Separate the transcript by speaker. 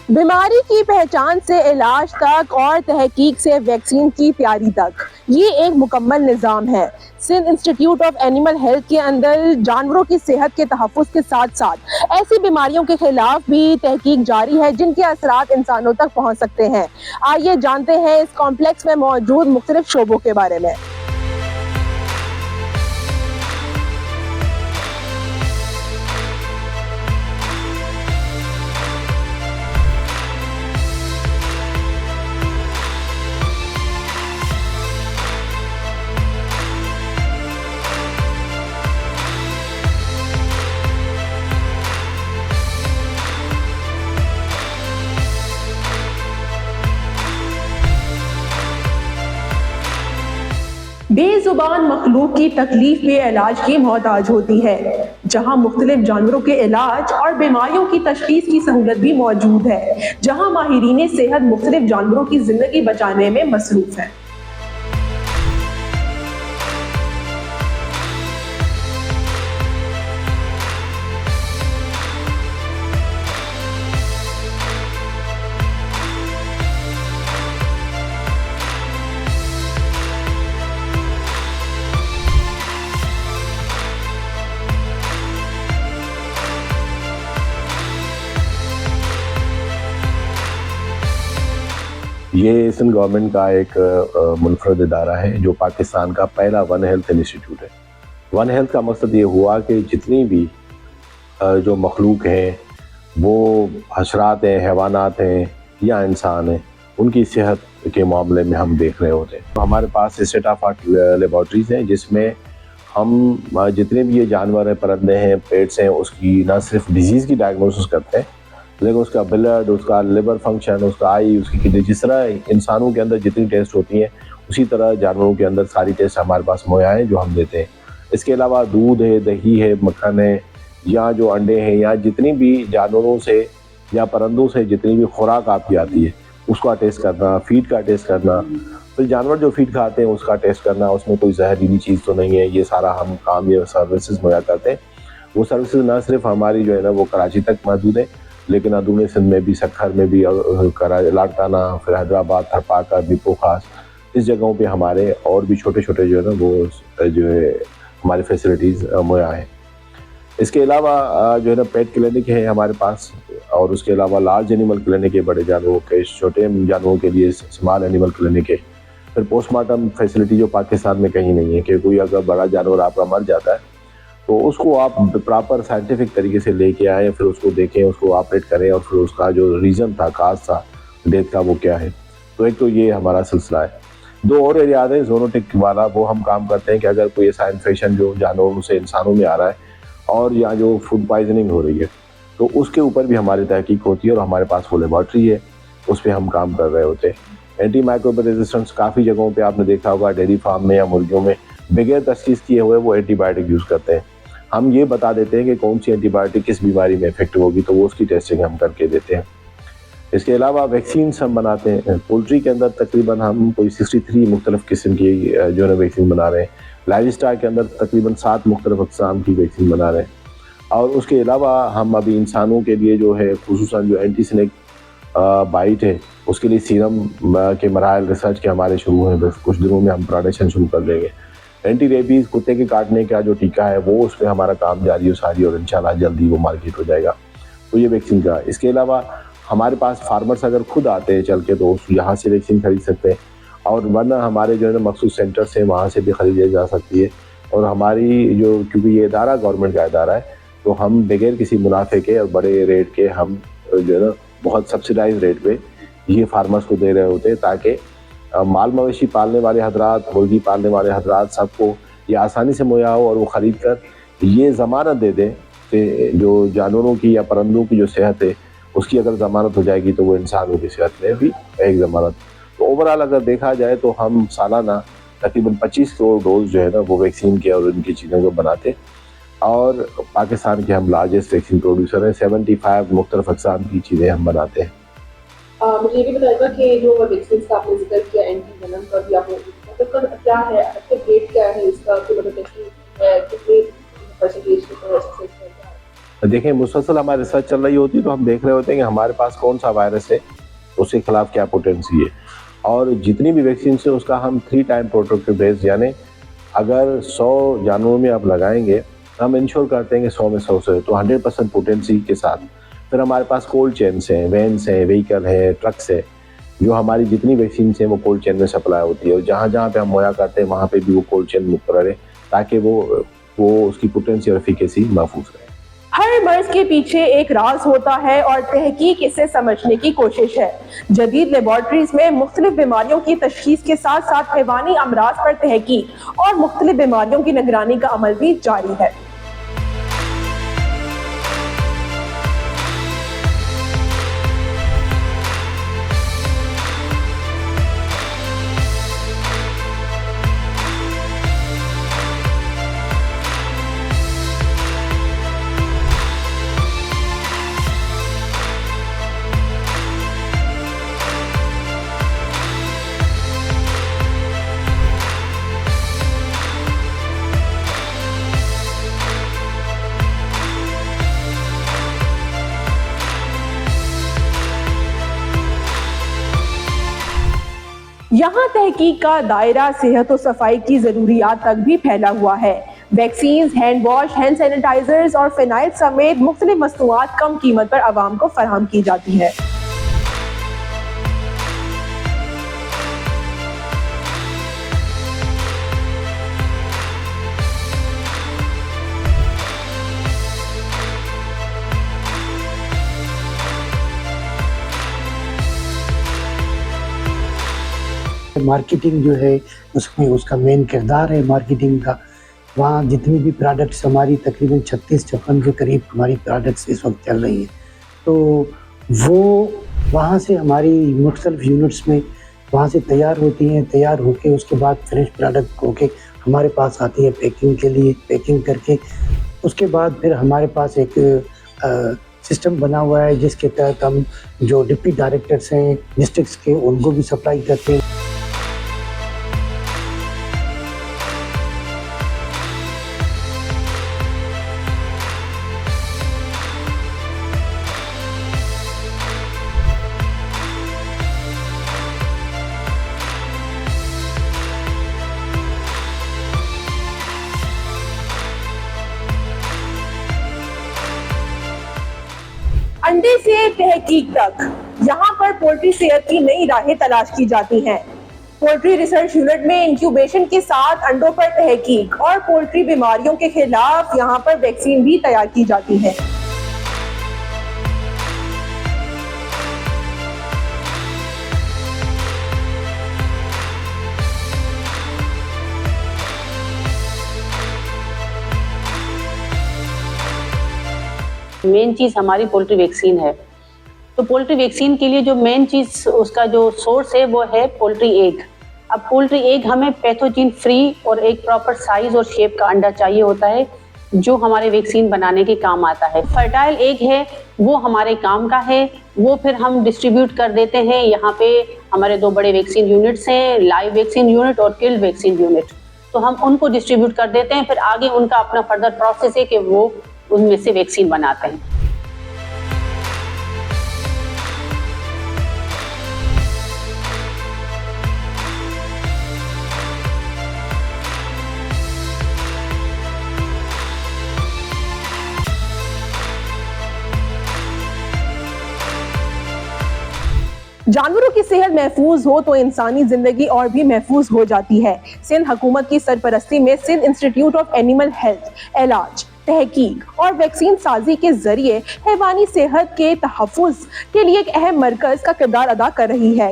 Speaker 1: बीमारी की पहचान से इलाज तक और तहकीक से वैक्सीन की तैयारी तक, ये एक मुकम्मल निज़ाम है। Sindh Institute of Animal Health के अंदर जानवरों की सेहत के तहफ़्फ़ुज़ के साथ साथ ऐसी बीमारियों के खिलाफ भी तहकीक जारी है जिनके असरात इंसानों तक पहुँच सकते हैं। आइए जानते हैं इस कॉम्प्लेक्स में मौजूद मुख्तलिफ शोबों के बारे में। बेजुबान मखलूक की तकलीफ में इलाज की मोहताज होती है, जहाँ मुख्तलिफ जानवरों के इलाज और बीमारियों की तशखीस की सहूलत भी मौजूद है, जहाँ माहिरीन सेहत मुख्तलिफ जानवरों की जिंदगी बचाने में मसरूफ है।
Speaker 2: ये सिंध गवर्नमेंट का एक मुनफरद इदारा है जो पाकिस्तान का पहला वन हेल्थ इंस्टीट्यूट है। वन हेल्थ का मकसद ये हुआ कि जितनी भी जो मखलूक हैं, वो हशरात हैं, हैवानात हैं या इंसान हैं, उनकी सेहत के मामले में हम देख रहे होते हैं। तो हमारे पास स्टेट ऑफ आर्ट लेबॉर्ट्रीज़ हैं जिसमें हम जितने भी ये जानवर हैं, परिंदे हैं, पेट्स हैं, उसकी ना सिर्फ डिजीज़ की डायग्नोसिस करते हैं, लेकिन उसका ब्लड, उसका लिवर फंक्शन, उसका आई, उसकी किडनी, जिस तरह इंसानों के अंदर जितनी टेस्ट होती हैं उसी तरह जानवरों के अंदर सारी टेस्ट हमारे पास मुहैया हैं जो हम देते हैं। इसके अलावा दूध है, दही है, मक्खन है, या जो अंडे हैं, या जितनी भी जानवरों से या परिंदों से जितनी भी खुराक आपकी आती है उसका टेस्ट करना, फीड का टेस्ट करना, फिर जानवर जो फीड खाते हैं उसका टेस्ट करना, उसमें कोई जहरीली चीज़ तो नहीं है, ये सारा हम काम, ये सर्विसेज मुहैया करते हैं। वो सर्विसेज ना सिर्फ हमारी जो है ना वो कराची तक मौजूद है, लेकिन अंदरूनी सिंध में भी, सखर में भी, लाड़काना, फिर हैदराबाद, थरपाकर, दीपो खास, इस जगहों पे हमारे और भी छोटे छोटे जो है ना वो जो है हमारी फैसिलिटीज़ मुहैया हैं। इसके अलावा जो है ना पेट क्लिनिक है हमारे पास, और उसके अलावा लार्ज एनिमल क्लिनिक है, बड़े जानवरों के, छोटे जानवरों के लिए स्मॉल एनिमल क्लिनिक है। फिर पोस्टमार्टम फैसिलिटी जो पाकिस्तान में कहीं नहीं है, कि कोई अगर बड़ा जानवर आपका मर जाता है तो उसको आप प्रॉपर साइंटिफिक तरीके से लेके आए, फिर उसको देखें, उसको ऑपरेट करें, और फिर उसका जो रीज़न था, काज था डेथ का, वो क्या है। तो एक तो ये हमारा सिलसिला है। दो और एरियाज है ज़ूनोटिक वाला, वो हम काम करते हैं कि अगर कोई ऐसा इन्फेक्शन जो जानवरों से इंसानों में आ रहा है और या जो फूड पॉइजनिंग हो रही है, तो उसके ऊपर भी हमारी तहकीक होती है, और हमारे पास वो लेबॉर्ट्री है, उस पर हम काम कर रहे होते हैं। एंटी माइक्रोबियल रेजिस्टेंस काफ़ी जगहों पे आपने देखा होगा, डेयरी फार्म में या मुर्गियों में बगैर तशखीस किए हुए वो एंटीबायोटिक यूज़ करते हैं। हम ये बता देते हैं कि कौन सी एंटीबायोटिक किस बीमारी में इफेक्टिव होगी, तो वो उसकी टेस्टिंग हम करके देते हैं। इसके अलावा वैक्सीन हम बनाते हैं। पोल्ट्री के अंदर तकरीबन हम कोई 63 मुख्तलिफ किस्म की जो है वैक्सीन बना रहे हैं। लाइव स्टॉक के अंदर तकरीबन 7 मुख्तलिफ अक़साम की वैक्सीन बना रहे हैं। और उसके अलावा हम अभी इंसानों के लिए जो है खुसूसन जो एंटीस्नेक बाइट है, उसके लिए सीरम के मराहल रिसर्च के हमारे शुरू हैं। बस कुछ दिनों में हम प्रोडक्शन शुरू कर देंगे। एंटी रेबीज़ कुत्ते के काटने का जो टीका है वो, उस पर हमारा काम जारी है सारी, और इंशाल्लाह जल्दी वो मार्केट हो जाएगा। तो ये वैक्सीन का। इसके अलावा हमारे पास फार्मर्स अगर खुद आते हैं चल के तो यहाँ से वैक्सीन खरीद सकते हैं, और वरना हमारे जो है ना मखसूस सेंटर से वहाँ से भी खरीदी जा सकती है। और हमारी जो, क्योंकि ये इदारा गवर्नमेंट का इदारा है, तो हम बगैर किसी मुनाफे के और बड़े रेट के हम जो है ना बहुत सब्सिडाइज रेट पे ये फार्मर्स को दे रहे होते हैं, ताकि माल मवेशी पालने वाले हजरात, मुर्गी पालने वाले हजरात, सबको ये आसानी से मुहैया हो, और वो ख़रीद कर ये ज़मानत दे दें कि जो जानवरों की या परिंदों की जो सेहत है उसकी अगर ज़मानत हो जाएगी तो वो इंसानों की सेहत में भी एक ज़मानत। तो ओवरऑल अगर देखा जाए तो हम सालाना तकरीबन 25 करोड़ डोज जो है ना वो वैक्सीन के और इनकी चीज़ों को बनाते, और पाकिस्तान के हम लार्जेस्ट वैक्सीन प्रोड्यूसर हैं। 75 मुख्तलिफ अक़साम की चीज़ें हम बनाते हैं।
Speaker 1: मुझे ये भी बताइएगा कि जो वैक्सीन का आपने जिक्र किया, एंटी वेनम का भी आपने, मतलब क्या है, एक्टिव रेट क्या है इसका, कि मतलब टेस्टिंग है, कितने परसेंटेज के सक्सेस है?
Speaker 2: देखें, मुसलसल हमारी रिसर्च चल रही होती है तो हम देख रहे होते हैं कि हमारे पास कौन सा वायरस है, उसके खिलाफ क्या पोटेंसी है, और जितनी भी वैक्सीन है उसका हम 3 टाइम प्रोटेक्टिव डेज, यानी अगर 100 जानवरों में आप लगाएंगे, हम इंश्योर करते हैं कि 100 में 100 से तो 100% पोटेंसी के साथ। फिर हमारे पास कोल्ड चेन्स हैं, वैन्स हैं, व्हीकल है, ट्रक्स है, जो हमारी जितनी वैक्सीन हैं वो कोल्ड चेन में सप्लाई होती है, और जहाँ जहाँ पे हम मुहैया करते हैं वहाँ पे भी वो कोल्ड चेन मुकर्रर है, ताकि वो उसकी पोटेंसी और एफिकेसी महफूज रहे।
Speaker 1: हर मर्ज के पीछे एक राज होता है और तहकीक इसे समझने की कोशिश है। जदीद लेबॉर्ट्रीज में मुख्तलिफ बीमारियों की तशखीस के साथ साथ हैवानी अमराज पर तहकीक और मुख्तलिफ बीमारियों की निगरानी का अमल भी जारी है। यहाँ तहकीक का दायरा सेहत और सफाई की ज़रूरियात तक भी फैला हुआ है। Vaccine, hand wash, hand sanitizers और फिनाइल समेत मुख्तलिफ मसनूआत कम कीमत पर आवाम को फराहम की जाती है।
Speaker 3: मार्केटिंग जो है उसमें उसका मेन किरदार है मार्केटिंग का। वहाँ जितनी भी प्रोडक्ट्स हमारी तकरीबन 36-56 के करीब हमारी प्रोडक्ट्स इस वक्त चल रही हैं, तो वो वहाँ से हमारी मुख्तलिफ यूनिट्स में वहाँ से तैयार होती हैं, तैयार होके उसके बाद फिनिश प्रोडक्ट होके हमारे पास आती है पैकिंग के लिए। पैकिंग करके उसके बाद फिर हमारे पास एक सिस्टम बना हुआ है जिसके तहत हम जो डिप्टी डायरेक्टर्स हैं डिस्ट्रिक्ट्स के उनको भी सप्लाई करते हैं।
Speaker 1: अंडे से तहकीक तक यहाँ पर पोल्ट्री सेहत की नई राहें तलाश की जाती हैं। पोल्ट्री रिसर्च यूनिट में इंक्यूबेशन के साथ अंडों पर तहकीक और पोल्ट्री बीमारियों के खिलाफ यहाँ पर वैक्सीन भी तैयार की जाती है।
Speaker 4: मेन चीज़ हमारी पोल्ट्री वैक्सीन है। तो पोल्ट्री वैक्सीन के लिए जो मेन चीज़ उसका जो सोर्स है वो है पोल्ट्री एग। अब पोल्ट्री एग हमें पैथोजन फ्री और एक प्रॉपर साइज और शेप का अंडा चाहिए होता है जो हमारे वैक्सीन बनाने के काम आता है। फर्टाइल एग है वो हमारे काम का है, वो फिर हम डिस्ट्रीब्यूट कर देते हैं। यहाँ पे हमारे 2 बड़े वैक्सीन यूनिट्स हैं, लाइव वैक्सीन यूनिट और किल्ड वैक्सीन यूनिट। तो हम उनको डिस्ट्रीब्यूट कर देते हैं, फिर आगे उनका अपना फर्दर प्रोसेस है कि वो उनमें से वैक्सीन बनाते हैं।
Speaker 1: जानवरों की सेहत महफूज हो तो इंसानी जिंदगी और भी महफूज हो जाती है। सिंध हुकूमत की सरपरस्ती में Sindh Institute of Animal Health इलाज, तहकीक और वैक्सीन साजी के जरिए हैवानी सेहत के तहफ़्फ़ुज़ के लिए एक अहम मरकज़ का किरदार अदा कर रही है।